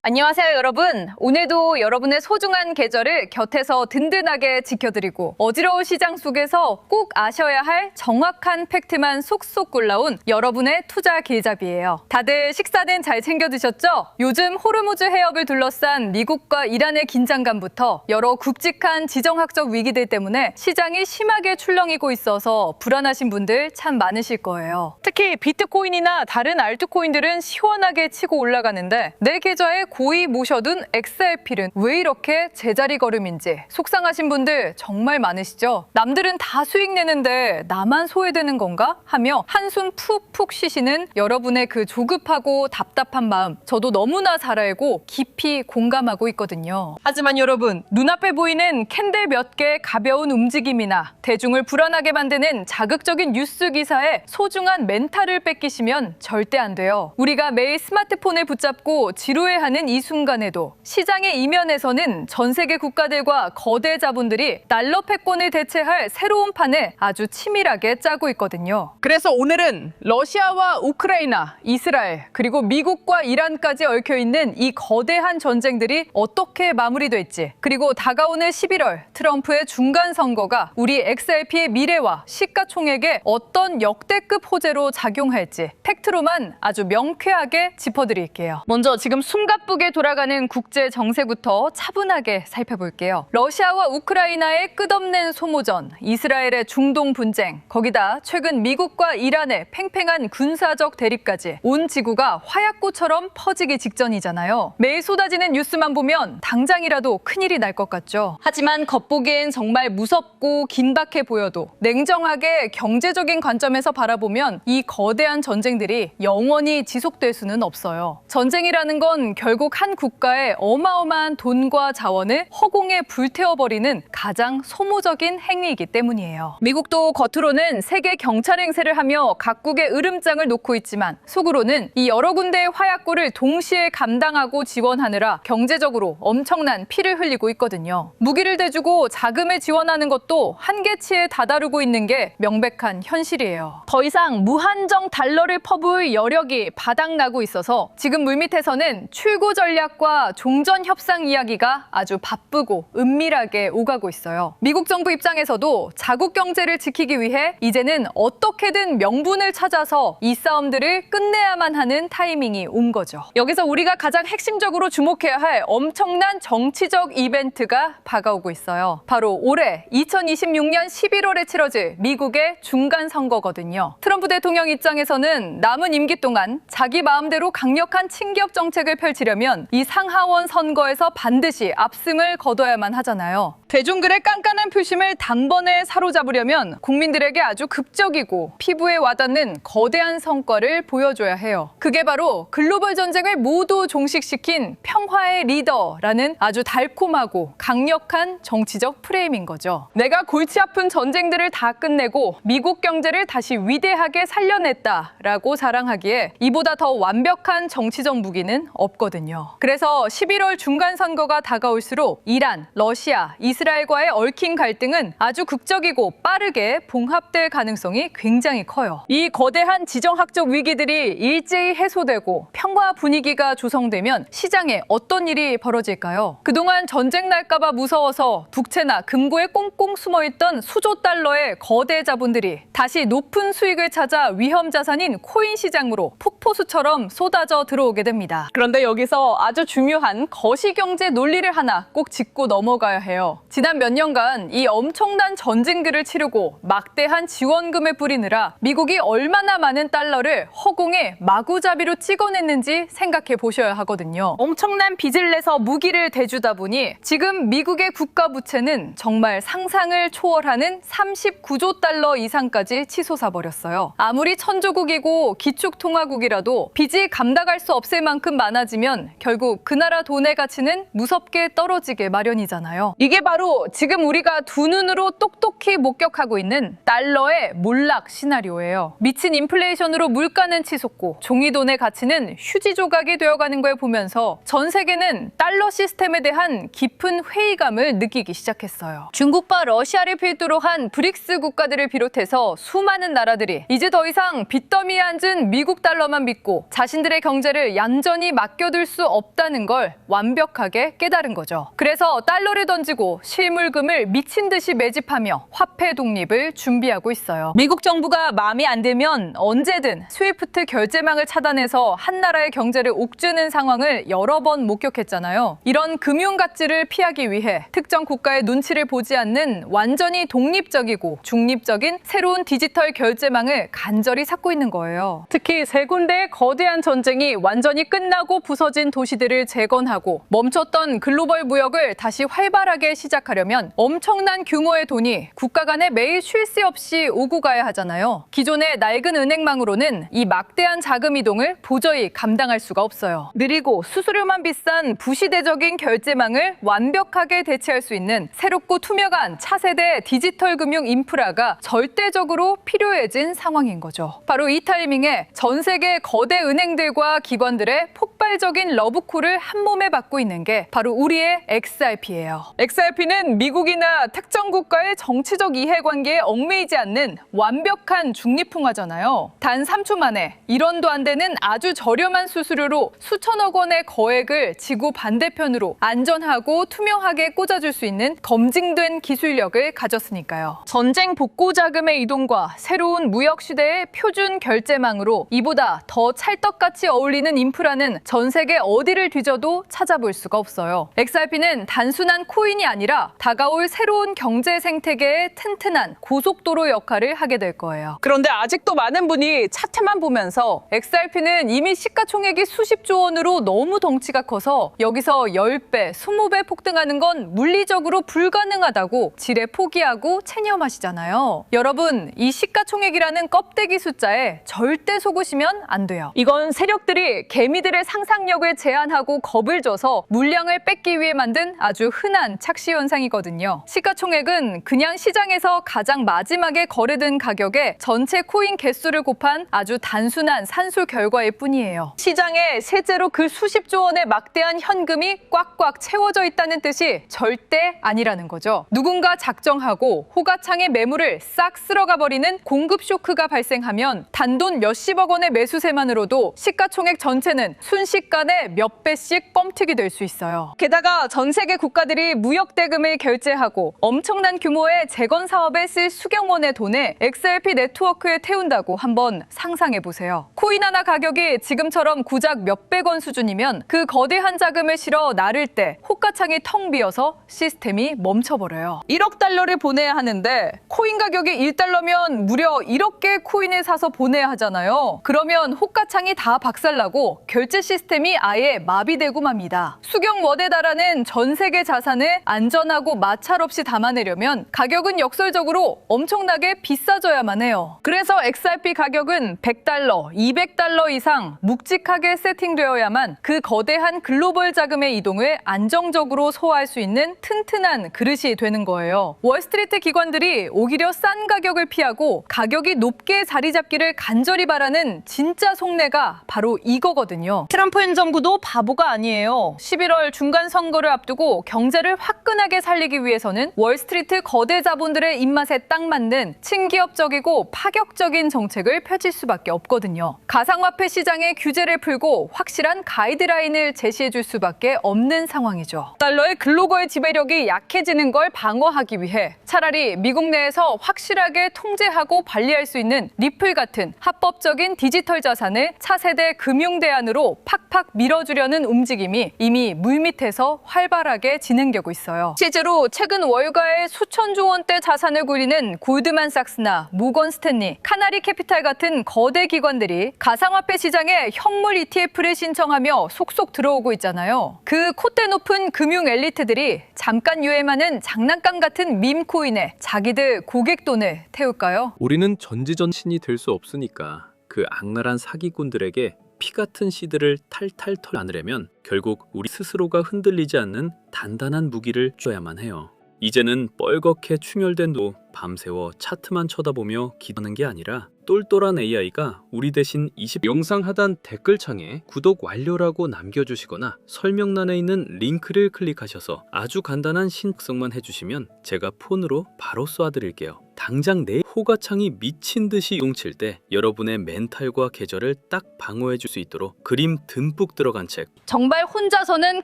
안녕하세요, 여러분. 오늘도 여러분의 소중한 계절을 곁에서 든든하게 지켜드리고 어지러운 시장 속에서 꼭 아셔야 할 정확한 팩트만 쏙쏙 골라온 여러분의 투자 길잡이예요. 다들 식사는 잘 챙겨 드셨죠? 요즘 호르무즈 해협을 둘러싼 미국과 이란의 긴장감부터 여러 굵직한 지정학적 위기들 때문에 시장이 심하게 출렁이고 있어서 불안하신 분들 참 많으실 거예요. 특히 비트코인이나 다른 알트코인들은 시원하게 치고 올라가는데 내 계좌에 고이 모셔둔 XRP는 왜 이렇게 제자리 걸음인지 속상하신 분들 정말 많으시죠? 남들은 다 수익 내는데 나만 소외되는 건가? 하며 한숨 푹푹 쉬시는 여러분의 그 조급하고 답답한 마음 저도 너무나 잘 알고 깊이 공감하고 있거든요. 하지만 여러분, 눈앞에 보이는 캔들 몇 개의 가벼운 움직임이나 대중을 불안하게 만드는 자극적인 뉴스 기사에 소중한 멘탈을 뺏기시면 절대 안 돼요. 우리가 매일 스마트폰을 붙잡고 지루해하는 이 순간에도 시장의 이면에서는 전 세계 국가들과 거대 자본들이 달러 패권을 대체할 새로운 판을 아주 치밀하게 짜고 있거든요. 그래서 오늘은 러시아와 우크라이나, 이스라엘, 그리고 미국과 이란까지 얽혀있는 이 거대한 전쟁들이 어떻게 마무리될지, 그리고 다가오는 11월 트럼프의 중간 선거가 우리 XRP의 미래와 시가총액에 어떤 역대급 호재로 작용할지 팩트로만 아주 명쾌하게 짚어드릴게요. 먼저 지금 숨가쁘게 돌아가는 국제 정세부터 차분하게 살펴볼게요. 러시아와 우크라이나의 끝없는 소모전, 이스라엘의 중동 분쟁, 거기다 최근 미국과 이란의 팽팽한 군사적 대립까지 온 지구가 화약고처럼 퍼지기 직전이잖아요. 매일 쏟아지는 뉴스만 보면 당장이라도 큰일이 날 것 같죠. 하지만 겉보기엔 정말 무섭고 긴박해 보여도 냉정하게 경제적인 관점에서 바라보면 이 거대한 전쟁들이 영원히 지속될 수는 없어요. 전쟁이라는 건 결국 한 국가의 어마어마한 돈과 자원을 허공에 불태워버리는 가장 소모적인 행위이기 때문이에요. 미국도 겉으로는 세계 경찰 행세를 하며 각국의 으름장을 놓고 있지만 속으로는 이 여러 군데의 화약고를 동시에 감당하고 지원하느라 경제적으로 엄청난 피를 흘리고 있거든요. 무기를 대주고 자금을 지원하는 것도 한계치에 다다르고 있는 게 명백한 현실이에요. 더 이상 무한정 달러를 퍼부을 여력이 바닥나고 있어서 지금 물밑에서는 출구 전략과 종전 협상 이야기가 아주 바쁘고 은밀하게 오가고 있어요. 미국 정부 입장에서도 자국 경제를 지키기 위해 이제는 어떻게든 명분을 찾아서 이 싸움들을 끝내야만 하는 타이밍이 온 거죠. 여기서 우리가 가장 핵심적으로 주목해야 할 엄청난 정치적 이벤트가 다가오고 있어요. 바로 올해 2026년 11월에 치러질 미국의 중간 선거거든요. 트럼프 대통령 입장에서는 남은 임기 동안 자기 마음대로 강력한 친기업 정책을 펼치려면 이 상하원 선거에서 반드시 압승을 거둬야만 하잖아요. 대중들의 깐깐한 표심을 단번에 사로잡으려면 국민들에게 아주 극적이고 피부에 와닿는 거대한 성과를 보여줘야 해요. 그게 바로 글로벌 전쟁을 모두 종식시킨 평화의 리더라는 아주 달콤하고 강력한 정치적 프레임인 거죠. 내가 골치 아픈 전쟁들을 다 끝내고 미국 경제를 다시 위대하게 살려냈다라고 자랑하기에 이보다 더 완벽한 정치적 무기는 없거든요. 그래서 11월 중간 선거가 다가올수록 이란, 러시아, 이스라엘과의 얽힌 갈등은 아주 극적이고 빠르게 봉합될 가능성이 굉장히 커요. 이 거대한 지정학적 위기들이 일제히 해소되고 평화 분위기가 조성되면 시장에 어떤 일이 벌어질까요? 그동안 전쟁 날까봐 무서워서 북채나 금고에 꽁꽁 숨어있던 수조 달러의 거대 자본들이 다시 높은 수익을 찾아 위험 자산인 코인 시장으로 폭포수처럼 쏟아져 들어오게 됩니다. 그런데 여기서 아주 중요한 거시경제 논리를 하나 꼭 짚고 넘어가야 해요. 지난 몇 년간 이 엄청난 전쟁들을 치르고 막대한 지원금을 뿌리느라 미국이 얼마나 많은 달러를 허공에 마구잡이로 찍어냈는지 생각해 보셔야 하거든요. 엄청난 빚을 내서 무기를 대주다 보니 지금 미국의 국가 부채는 정말 상상을 초월하는 39조 달러 이상까지 치솟아 버렸어요. 아무리 천조국이고 기축통화국이라도 빚이 감당할 수 없을 만큼 많아지면 결국 그 나라 돈의 가치는 무섭게 떨어지게 마련이잖아요. 이게 바로 바로 지금 우리가 두 눈으로 똑똑히 목격하고 있는 달러의 몰락 시나리오예요. 미친 인플레이션으로 물가는 치솟고 종이돈의 가치는 휴지 조각이 되어가는 걸 보면서 전 세계는 달러 시스템에 대한 깊은 회의감을 느끼기 시작했어요. 중국과 러시아를 필두로 한 브릭스 국가들을 비롯해서 수많은 나라들이 이제 더 이상 빚더미에 앉은 미국 달러만 믿고 자신들의 경제를 얌전히 맡겨둘 수 없다는 걸 완벽하게 깨달은 거죠. 그래서 달러를 던지고 실물금을 미친 듯이 매집하며 화폐 독립을 준비하고 있어요. 미국 정부가 마음에 안 들면 언제든 스위프트 결제망을 차단해서 한 나라의 경제를 옥죄는 상황을 여러 번 목격했잖아요. 이런 금융 가치를 피하기 위해 특정 국가의 눈치를 보지 않는 완전히 독립적이고 중립적인 새로운 디지털 결제망을 간절히 찾고 있는 거예요. 특히 세 군데의 거대한 전쟁이 완전히 끝나고 부서진 도시들을 재건하고 멈췄던 글로벌 무역을 다시 활발하게 시작하려면 엄청난 규모의 돈이 국가 간에 매일 쉴 새 없이 오고 가야 하잖아요. 기존의 낡은 은행망으로는 이 막대한 자금 이동을 도저히 감당할 수가 없어요. 느리고 수수료만 비싼 부시대적인 결제망을 완벽하게 대체할 수 있는 새롭고 투명한 차세대 디지털 금융 인프라가 절대적으로 필요해진 상황인 거죠. 바로 이 타이밍에 전 세계 거대 은행들과 기관들의 폭발적인 러브콜을 한 몸에 받고 있는 게 바로 우리의 XRP예요. XRP는 미국이나 특정 국가의 정치적 이해관계에 얽매이지 않는 완벽한 중립풍화잖아요. 단 3초 만에 1원도 안 되는 아주 저렴한 수수료로 수천억 원의 거액을 지구 반대편으로 안전하고 투명하게 꽂아줄 수 있는 검증된 기술력을 가졌으니까요. 전쟁 복구 자금의 이동과 새로운 무역 시대의 표준 결제망으로 이보다 더 찰떡같이 어울리는 인프라는 전 세계 어디를 뒤져도 찾아볼 수가 없어요. XRP는 단순한 코인이 아니라 다가올 새로운 경제 생태계의 튼튼한 고속도로 역할을 하게 될 거예요. 그런데 아직도 많은 분이 차트만 보면서 XRP는 이미 시가총액이 수십조 원으로 너무 덩치가 커서 여기서 10배, 20배 폭등하는 건 물리적으로 불가능하다고 지레 포기하고 체념하시잖아요. 여러분, 이 시가총액이라는 껍데기 숫자에 절대 속으시면 안 돼요. 이건 세력들이 개미들의 상상력을 제한하고 겁을 줘서 물량을 뺏기 위해 만든 아주 흔한 착시 현상이거든요. 시가총액은 그냥 시장에서 가장 마지막에 거래된 가격에 전체 코인 개수를 곱한 아주 단순한 산술 결과일 뿐이에요. 시장에 실제로 그 수십조 원의 막대한 현금이 꽉꽉 채워져 있다는 뜻이 절대 아니라는 거죠. 누군가 작정하고 호가창의 매물을 싹 쓸어가 버리는 공급 쇼크가 발생하면 단돈 몇십억 원의 매수세만으로도 시가총액 전체는 순식간에 몇 배씩 뻥튀기 될 수 있어요. 게다가 전 세계 국가들이 무역 대금을 결제하고 엄청난 규모의 재건 사업에 쓸 수경원의 돈을 XRP 네트워크에 태운다고 한번 상상해 보세요. 코인 하나 가격이 지금처럼 고작 몇백 원 수준이면 그 거대한 자금을 실어 나를 때 호가창이 텅 비어서 시스템이 멈춰버려요. 1억 달러를 보내야 하는데 코인 가격이 1달러면 무려 1억 개의 코인을 사서 보내야 하잖아요. 그러면 호가창이 다 박살나고 결제 시스템이 아예 마비되고 맙니다. 수경원에 달하는 전 세계 자산을 안전하고 마찰 없이 담아내려면 가격은 역설적으로 엄청나게 비싸져야만 해요. 그래서 XRP 가격은 100달러, 200달러 이상 묵직하게 세팅되어야만 그 거대한 글로벌 자금의 이동을 안정적으로 소화할 수 있는 튼튼한 그릇이 되는 거예요. 월스트리트 기관들이 오히려 싼 가격을 피하고 가격이 높게 자리 잡기를 간절히 바라는 진짜 속내가 바로 이거거든요. 트럼프 현 정부도 바보가 아니에요. 11월 중간 선거를 앞두고 경제를 화끈하게 살리기 위해서는 월스트리트 거대 자본들의 입맛에 딱 맞는 친기업적이고 파격적인 정책을 펼칠 수밖에 없거든요. 가상화폐 시장의 규제를 풀고 확실한 가이드라인을 제시해줄 수밖에 없는 상황이죠. 달러의 글로벌 지배력이 약해지는 걸 방어하기 위해 차라리 미국 내에서 확실하게 통제하고 관리할 수 있는 리플 같은 합법적인 디지털 자산을 차세대 금융대안으로 팍팍 밀어주려는 움직임이 이미 물밑에서 활발하게 진행되고 있어요. 실제로 최근 월가의 수천조 원대 자산을 굴리는 골드만삭스나 모건 스탠리, 카나리 캐피탈 같은 거대 기관들이 가상화폐 시장에 현물 ETF를 신청하며 속속 들어오고 있잖아요. 그 콧대 높은 금융 엘리트들이 잠깐 유행하는 장난감 같은 밈코인에 자기들 고객 돈을 태울까요? 우리는 전지전신이 될 수 없으니까 그 악랄한 사기꾼들에게 피 같은 씨들을 탈탈 털 않으려면 결국 우리 스스로가 흔들리지 않는 단단한 무기를 줘야만 해요. 이제는 뻘겋게 충혈된 도 밤새워 차트만 쳐다보며 기도하는 게 아니라 똘똘한 AI가 우리 대신 영상 하단 댓글창에 구독 완료라고 남겨주시거나 설명란에 있는 링크를 클릭하셔서 아주 간단한 신청만 해주시면 제가 폰으로 바로 쏘아드릴게요. 당장 내 호가창이 미친 듯이 용칠 때 여러분의 멘탈과 계절을 딱 방어해 줄 수 있도록 그림 듬뿍 들어간 책. 정말 혼자서는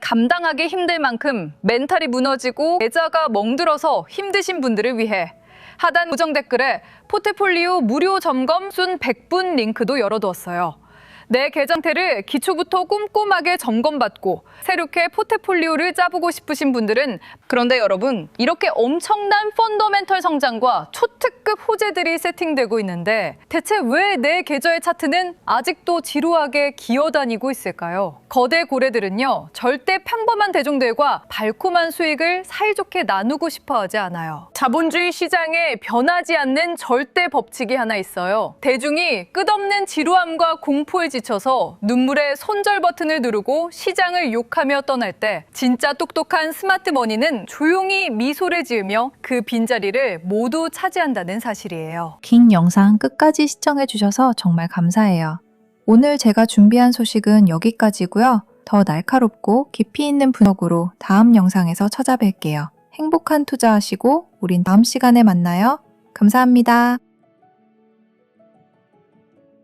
감당하기 힘들 만큼 멘탈이 무너지고 계좌가 멍들어서 힘드신 분들을 위해 하단 고정 댓글에 포트폴리오 무료 점검 순 100분 링크도 열어두었어요. 내 계정태를 기초부터 꼼꼼하게 점검받고 새롭게 포트폴리오를 짜보고 싶으신 분들은, 그런데 여러분, 이렇게 엄청난 펀더멘털 성장과 초특급 호재들이 세팅되고 있는데 대체 왜 내 계좌의 차트는 아직도 지루하게 기어다니고 있을까요? 거대 고래들은요, 절대 평범한 대중들과 달콤한 수익을 사이좋게 나누고 싶어 하지 않아요. 자본주의 시장에 변하지 않는 절대 법칙이 하나 있어요. 대중이 끝없는 지루함과 공포에 지쳐서 눈물의 손절 버튼을 누르고 시장을 욕하며 떠날 때 진짜 똑똑한 스마트 머니는 조용히 미소를 지으며 그 빈자리를 모두 차지한다는 사실이에요. 긴 영상 끝까지 시청해주셔서 정말 감사해요. 오늘 제가 준비한 소식은 여기까지고요. 더 날카롭고 깊이 있는 분석으로 다음 영상에서 찾아뵐게요. 행복한 투자하시고 우린 다음 시간에 만나요. 감사합니다.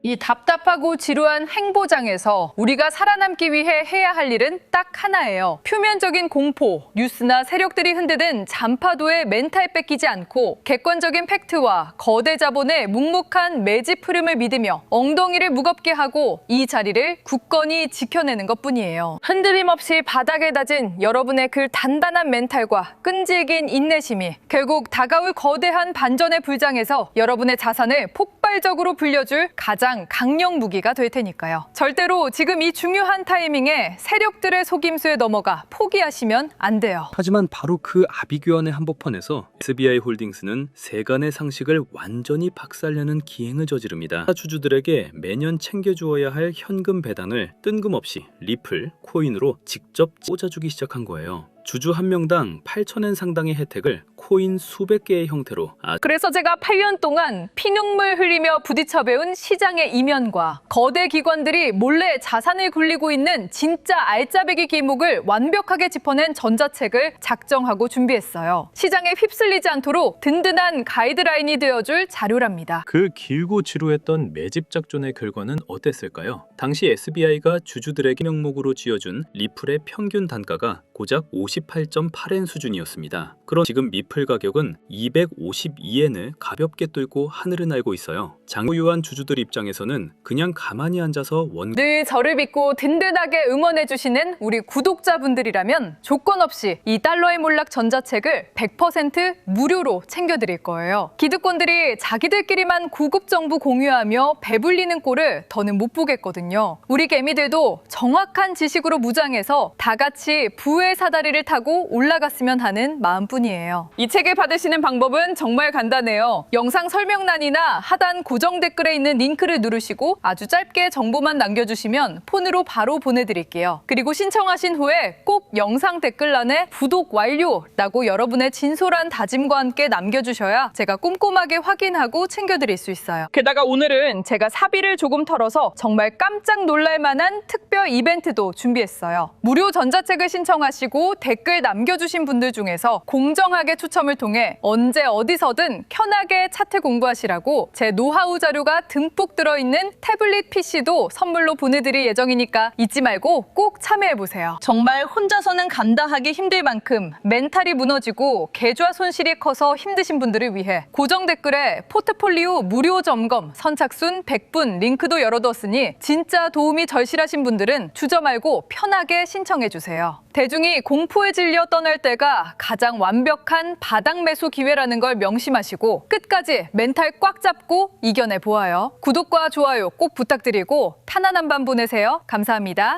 이 답답하고 지루한 행보장에서 우리가 살아남기 위해 해야 할 일은 딱 하나예요. 표면적인 공포, 뉴스나 세력들이 흔드는 잔파도에 멘탈 뺏기지 않고 객관적인 팩트와 거대 자본의 묵묵한 매집 흐름을 믿으며 엉덩이를 무겁게 하고 이 자리를 굳건히 지켜내는 것뿐이에요. 흔들림 없이 바닥에 다진 여러분의 그 단단한 멘탈과 끈질긴 인내심이 결국 다가올 거대한 반전의 불장에서 여러분의 자산을 폭발적으로 불려줄 가장 강력 무기가 될 테니까요. 절대로 지금 이 중요한 타이밍에 세력들의 속임수에 넘어가 포기하시면 안 돼요. 하지만 바로 그 아비규환의 한복판에서 SBI 홀딩스는 세간의 상식을 완전히 박살내는 기행을 저지릅니다. 주주들에게 매년 챙겨주어야 할 현금 배당을 뜬금없이 리플, 코인으로 직접 꽂아주기 시작한 거예요. 주주 한 명당 8,000엔 상당의 혜택을 코인 수백 개의 형태로 그래서 제가 8년 동안 피눈물 흘리며 부딪혀 배운 시장의 이면과 거대 기관들이 몰래 자산을 굴리고 있는 진짜 알짜배기 길목을 완벽하게 짚어낸 전자책을 작정하고 준비했어요. 시장에 휩쓸리지 않도록 든든한 가이드라인이 되어줄 자료랍니다. 그 길고 지루했던 매집 작전의 결과는 어땠을까요? 당시 SBI가 주주들에게 명목으로 쥐어준 리플의 평균 단가가 고작 58.8엔 수준이었습니다. 그럼 지금 리플 가격은 252엔을 가볍게 뚫고 하늘을 날고 있어요. 장유한 주주들 입장에서는 그냥 가만히 앉아서 늘 저를 믿고 든든하게 응원해주시는 우리 구독자분들이라면 조건 없이 이 달러의 몰락 전자책을 100% 무료로 챙겨드릴 거예요. 기득권들이 자기들끼리만 고급 정보 공유하며 배불리는 꼴을 더는 못 보겠거든요. 우리 개미들도 정확한 지식으로 무장해서 다 같이 부의 사다리를 타고 올라갔으면 하는 마음뿐이에요. 이 책을 받으시는 방법은 정말 간단해요. 영상 설명란이나 하단 고정 댓글에 있는 링크를 누르시고 아주 짧게 정보만 남겨주시면 폰으로 바로 보내드릴게요. 그리고 신청하신 후에 꼭 영상 댓글란에 구독 완료라고 여러분의 진솔한 다짐과 함께 남겨주셔야 제가 꼼꼼하게 확인하고 챙겨드릴 수 있어요. 게다가 오늘은 제가 사비를 조금 털어서 정말 깜짝 놀랄 만한 특별 이벤트도 준비했어요. 무료 전자책을 신청하시고 댓글 남겨주신 분들 중에서 공정하게 추첨을 통해 언제 어디서든 편하게 차트 공부하시라고 제 노하우 자료가 듬뿍 들어있는 태블릿 PC도 선물로 보내드릴 예정이니까 잊지 말고 꼭 참여해보세요. 정말 혼자서는 감당하기 힘들 만큼 멘탈이 무너지고 계좌 손실이 커서 힘드신 분들을 위해 고정 댓글에 포트폴리오 무료 점검 선착순 100분 링크도 열어두었으니 진짜 도움이 절실하신 분들은 주저 말고 편하게 신청해주세요. 대중이 공포에 질려 떠날 때가 가장 완벽한 바닥 매수 기회라는 걸 명심하시고 끝까지 멘탈 꽉 잡고 이겨내 보아요. 구독과 좋아요 꼭 부탁드리고 편안한 밤 보내세요. 감사합니다.